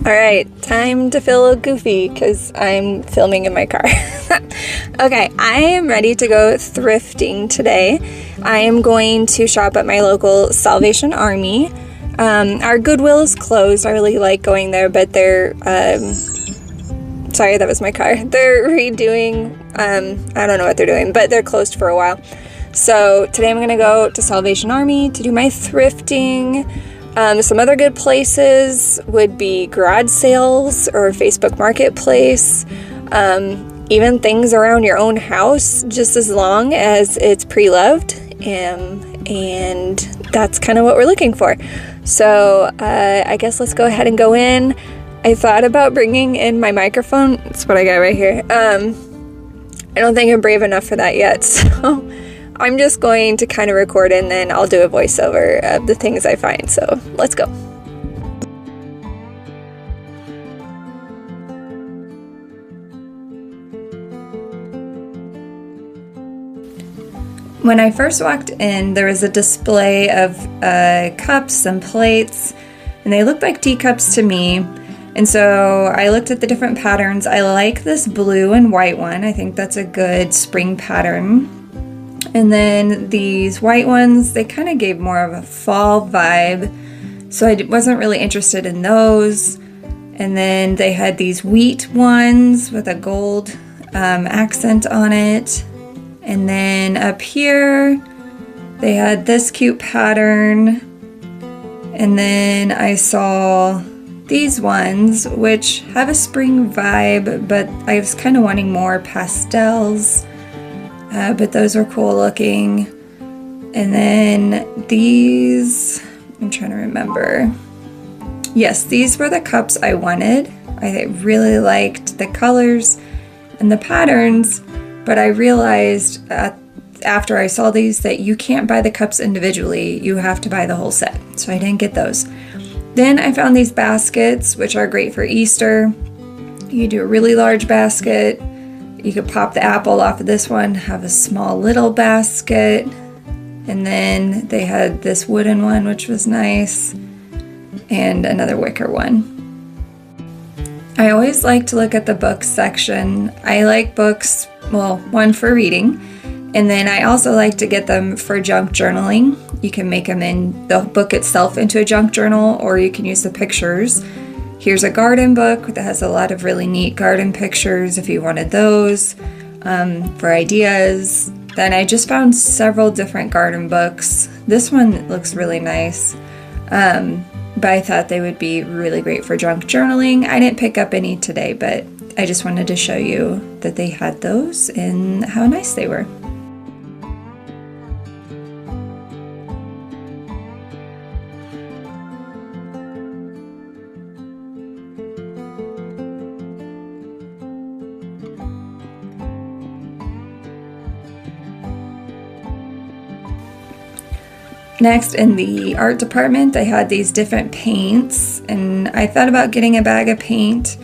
Alright, time to feel goofy because I'm filming in my car. Okay, I am ready to go thrifting today. I am going to shop at my local Salvation Army. Our Goodwill is closed. I really like going there, but they're, sorry, that was my car. They're redoing, I don't know what they're doing, but they're closed for a while. So today I'm going to go to Salvation Army to do my thrifting. Some other good places would be garage sales or Facebook Marketplace, even things around your own house, just as long as it's pre-loved, and that's kind of what we're looking for. So I guess let's go ahead and go in. I thought about bringing in my microphone. That's what I got right here. I don't think I'm brave enough for that yet, so I'm just going to kind of record and then I'll do a voiceover of the things I find. So let's go. When I first walked in, there was a display of cups and plates, and they looked like teacups to me. And so I looked at the different patterns. I like this blue and white one. I think that's a good spring pattern. And then these white ones, they kind of gave more of a fall vibe, so I wasn't really interested in those. And then they had these wheat ones with a gold accent on it. And then up here, they had this cute pattern. And then I saw these ones, which have a spring vibe, but I was kind of wanting more pastels. But those were cool looking. And then these, I'm trying to remember. Yes, these were the cups I wanted. I really liked the colors and the patterns, but I realized after I saw these that you can't buy the cups individually. You have to buy the whole set. So I didn't get those. Then I found these baskets, which are great for Easter. You do a really large basket. You could pop the apple off of this one, have a small little basket, and then they had this wooden one, which was nice, and another wicker one. I always like to look at the books section. I like books, well, one for reading, and then I also like to get them for junk journaling. You can make them in the book itself into a junk journal, or you can use the pictures. Here's a garden book that has a lot of really neat garden pictures if you wanted those for ideas. Then I just found several different garden books. This one looks really nice, but I thought they would be really great for junk journaling. I didn't pick up any today, but I just wanted to show you that they had those and how nice they were. Next, in the art department, they had these different paints, and I thought about getting a bag of paint,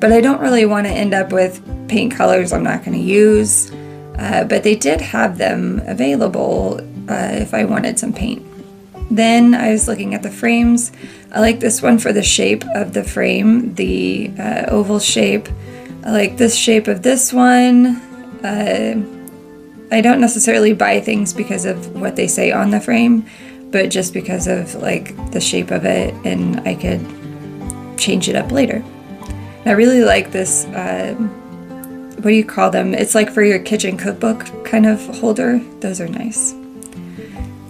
but I don't really want to end up with paint colors I'm not going to use, but they did have them available if I wanted some paint. Then I was looking at the frames. I like this one for the shape of the frame, the oval shape. I like this shape of this one. I don't necessarily buy things because of what they say on the frame, but just because of like the shape of it, and I could change it up later. And I really like this, what do you call them? It's like for your kitchen cookbook kind of holder. Those are nice.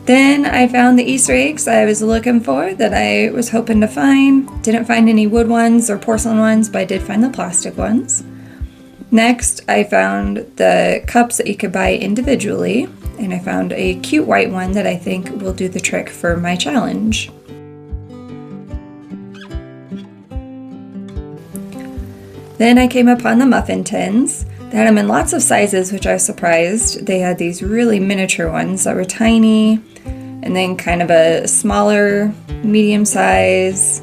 Then I found the Easter eggs I was looking for that I was hoping to find. Didn't find any wood ones or porcelain ones, but I did find the plastic ones. Next, I found the cups that you could buy individually, and I found a cute white one that I think will do the trick for my challenge. Then I came upon the muffin tins. They had them in lots of sizes, which I was surprised. They had these really miniature ones that were tiny, and then kind of a smaller, medium size,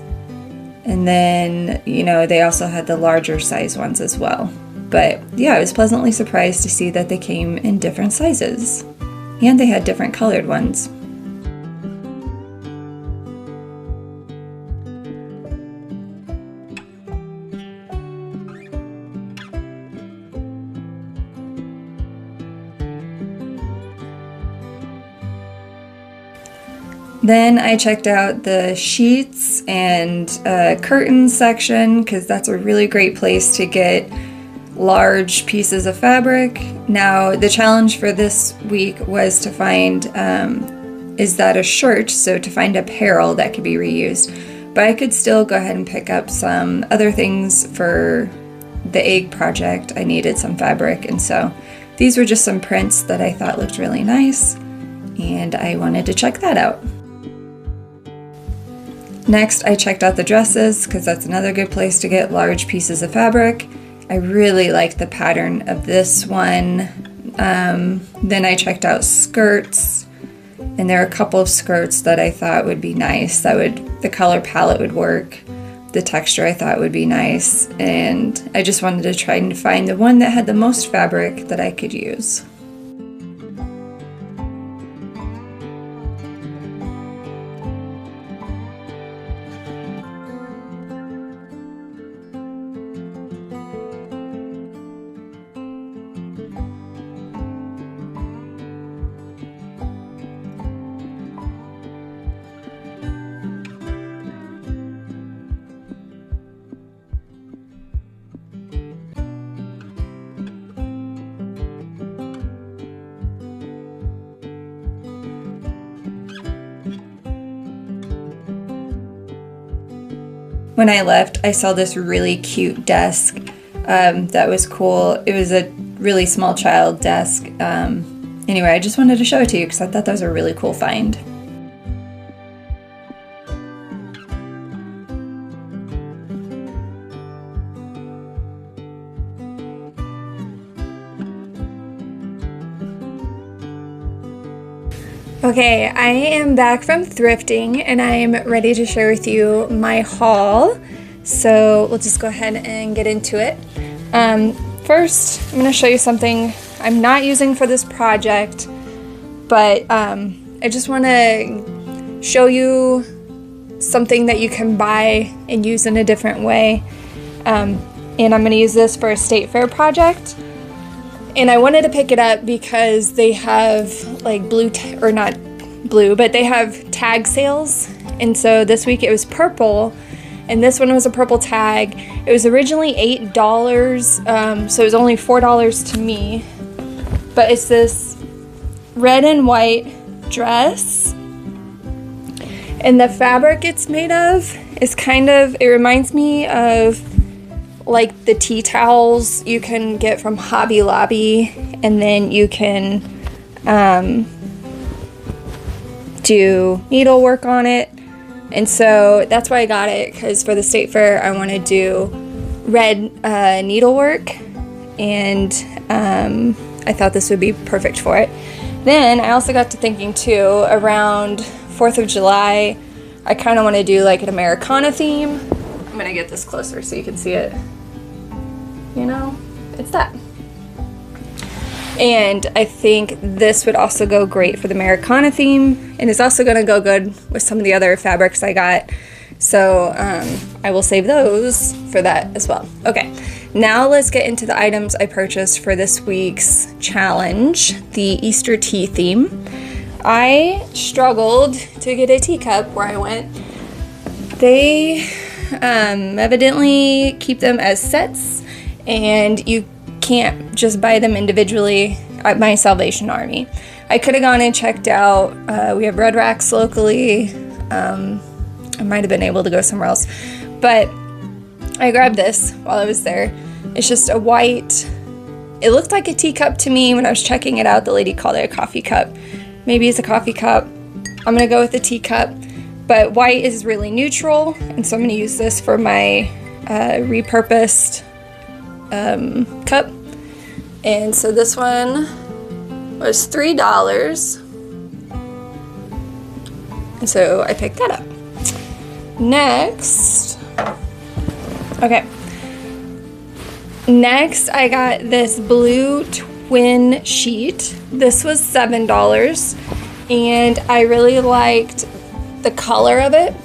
and then, you know, they also had the larger size ones as well. But yeah, I was pleasantly surprised to see that they came in different sizes. And they had different colored ones. Then I checked out the sheets and curtains section because that's a really great place to get large pieces of fabric. Now, the challenge for this week was to find, is that a shirt? So to find apparel that could be reused. But I could still go ahead and pick up some other things for the egg project. I needed some fabric, and so these were just some prints that I thought looked really nice, and I wanted to check that out. Next, I checked out the dresses because that's another good place to get large pieces of fabric. I really liked the pattern of this one. Then I checked out skirts, and there are a couple of skirts that I thought would be nice. The color palette would work. The texture I thought would be nice, and I just wanted to try and find the one that had the most fabric that I could use. When I left, I saw this really cute desk that was cool. It was a really small child desk. Anyway, I just wanted to show it to you because I thought that was a really cool find. Okay, I am back from thrifting and I'm ready to share with you my haul. So we'll just go ahead and get into it. First, I'm going to show you something I'm not using for this project, but I just want to show you something that you can buy and use in a different way. And I'm going to use this for a state fair project. And I wanted to pick it up because they have like they have tag sales. And so this week it was purple, and this one was a purple tag. It was originally $8, so it was only $4 to me. But it's this red and white dress. And the fabric it's made of is it reminds me of like the tea towels you can get from Hobby Lobby, and then you can do needlework on it. And so that's why I got it, because for the state fair I want to do red needlework, and I thought this would be perfect for it. Then I also got to thinking too, around 4th of July I kind of want to do like an Americana theme. I'm gonna get this closer so you can see it. You know, it's that. And I think this would also go great for the Americana theme, and it's also going to go good with some of the other fabrics I got. So I will save those for that as well. Okay, now let's get into the items I purchased for this week's challenge, the Easter tea theme. I struggled to get a teacup where I went. They evidently keep them as sets, and you can't just buy them individually at my Salvation Army. I could have gone and checked out, we have Red Racks locally. I might have been able to go somewhere else, but I grabbed this while I was there. It's just a white, it looked like a teacup to me when I was checking it out. The lady called it a coffee cup. Maybe it's a coffee cup. I'm gonna go with the teacup, but white is really neutral, and so I'm gonna use this for my repurposed cup. And so this one was $3, and so I picked that up. Next I got this blue twin sheet. This was $7, and I really liked the color of it.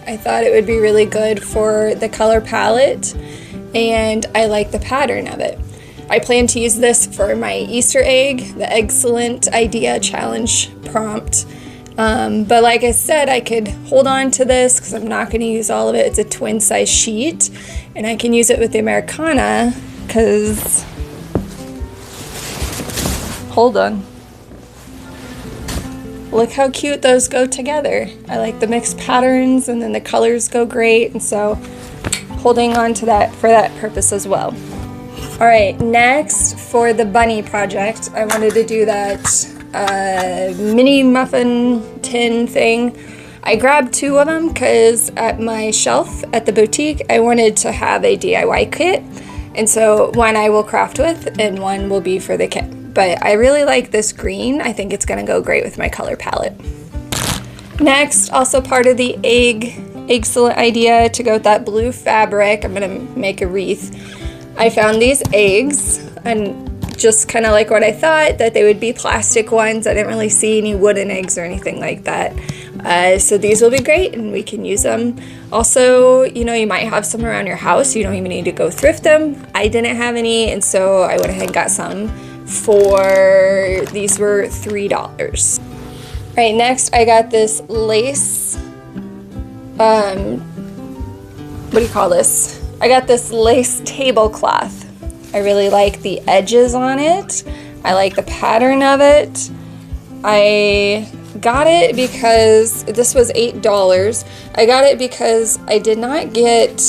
I thought it would be really good for the color palette, and I like the pattern of it. I plan to use this for my Easter egg, the Excellent Idea Challenge prompt. But like I said, I could hold on to this because I'm not going to use all of it. It's a twin size sheet, and I can use it with the Americana because, hold on, look how cute those go together. I like the mixed patterns, and then the colors go great, and so holding on to that for that purpose as well. All right, next for the bunny project, I wanted to do that mini muffin tin thing. I grabbed 2 of them because at my shelf at the boutique, I wanted to have a DIY kit. And so one I will craft with and one will be for the kit. But I really like this green. I think it's gonna go great with my color palette. Next, also part of the excellent idea to go with that blue fabric, I'm gonna make a wreath. I found these eggs and just kind of like what I thought, that they would be plastic ones. I didn't really see any wooden eggs or anything like that. So these will be great and we can use them. Also, you know, you might have some around your house. You don't even need to go thrift them. I didn't have any, and so I went ahead and got some for, these were $3. All right, next I got this lace, what do you call this? I got this lace tablecloth. I really like the edges on it. I like the pattern of it. I got it because this was $8. I got it because I did not get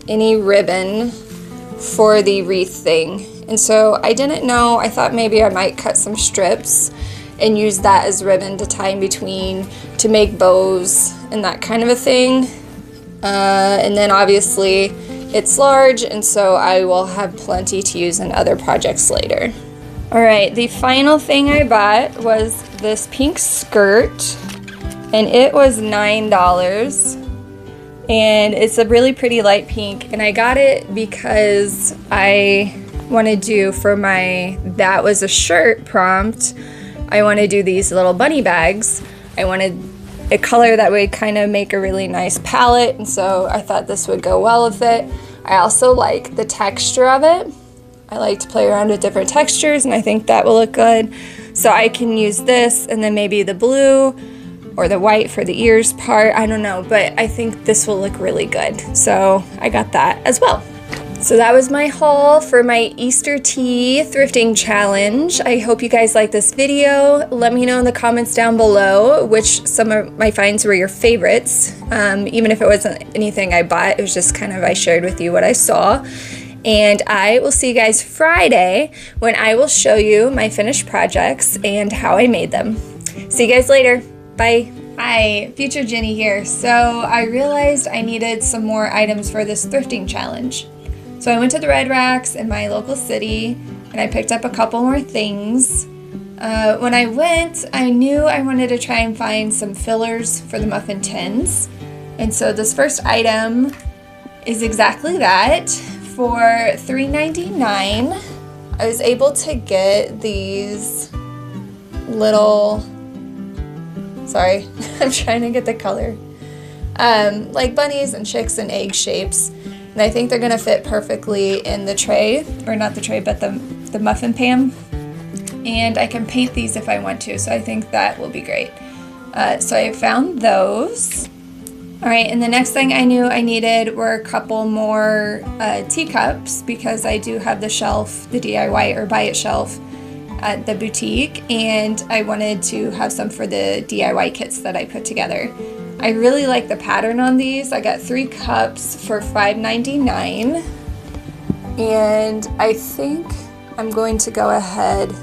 any ribbon for the wreath thing. And so I didn't know, I thought maybe I might cut some strips and use that as ribbon to tie in between to make bows and that kind of a thing. And then obviously it's large, and so I will have plenty to use in other projects later. All right, the final thing I bought was this pink skirt, and it was $9. And it's a really pretty light pink, and I got it because I want to do for my "that was a shirt" prompt, I want to do these little bunny bags. I wanted a color that would kind of make a really nice palette, and so I thought this would go well with it. I also like the texture of it. I like to play around with different textures, and I think that will look good. So I can use this and then maybe the blue or the white for the ears part, I don't know, but I think this will look really good. So I got that as well. So that was my haul for my Easter tea thrifting challenge. I hope you guys like this video. Let me know in the comments down below which some of my finds were your favorites. Even if it wasn't anything I bought, it was just kind of I shared with you what I saw. And I will see you guys Friday when I will show you my finished projects and how I made them. See you guys later. Bye. Hi, Future Jenny here. So I realized I needed some more items for this thrifting challenge. So I went to the Red Racks in my local city and I picked up a couple more things. When I went, I knew I wanted to try and find some fillers for the muffin tins. And so this first item is exactly that. For $3.99, I was able to get these little, sorry, I'm trying to get the color, like bunnies and chicks and egg shapes. And I think they're gonna fit perfectly in the tray, or not the tray, but the muffin pan. And I can paint these if I want to, so I think that will be great. So I found those. All right, and the next thing I knew I needed were a couple more teacups, because I do have the shelf, the DIY or Buyit shelf at the boutique, and I wanted to have some for the DIY kits that I put together. I really like the pattern on these. I got 3 cups for $5.99, and I think I'm going to go ahead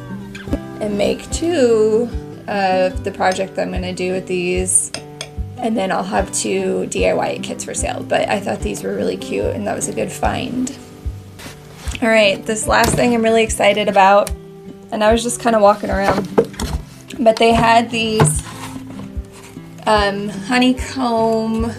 and make 2 of the project I'm going to do with these, and then I'll have 2 DIY kits for sale. But I thought these were really cute, and that was a good find. All right, this last thing I'm really excited about, and I was just kind of walking around, but they had these honeycomb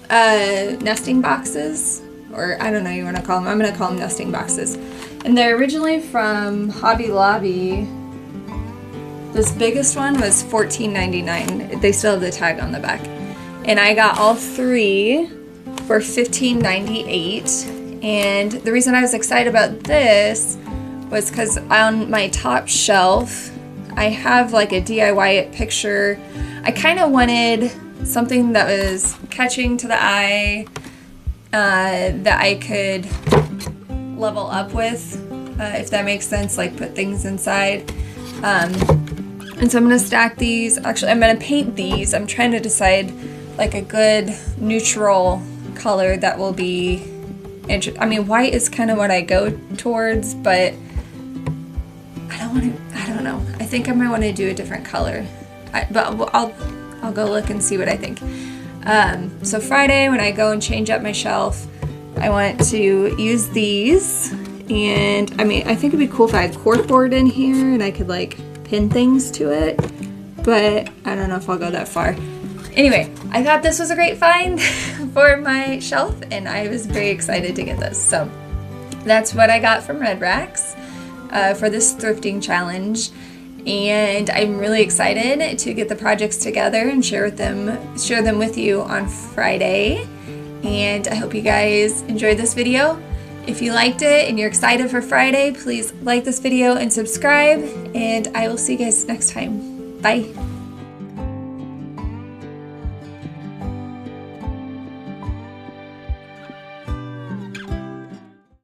nesting boxes, or I don't know what you want to call them. I'm going to call them nesting boxes. And they're originally from Hobby Lobby. This biggest one was $14.99. They still have the tag on the back. And I got all 3 for $15.98. And the reason I was excited about this was because on my top shelf, I have like a DIYit picture. I kind of wanted something that was catching to the eye, that I could level up with, if that makes sense, like put things inside. And so I'm going to stack these. Actually, I'm going to paint these. I'm trying to decide like a good neutral color that will be I mean, white is kind of what I go towards, but I don't know. I think I might want to do a different color. But I'll go look and see what I think. So Friday, when I go and change up my shelf, I want to use these. And I mean, I think it'd be cool if I had corkboard in here and I could like pin things to it, but I don't know if I'll go that far. Anyway, I thought this was a great find for my shelf, and I was very excited to get this. So that's what I got from Red Racks for this thrifting challenge, and I'm really excited to get the projects together and share them with you on Friday. And I hope you guys enjoyed this video. If you liked it and you're excited for Friday, please like this video and subscribe, and I will see you guys next time. Bye.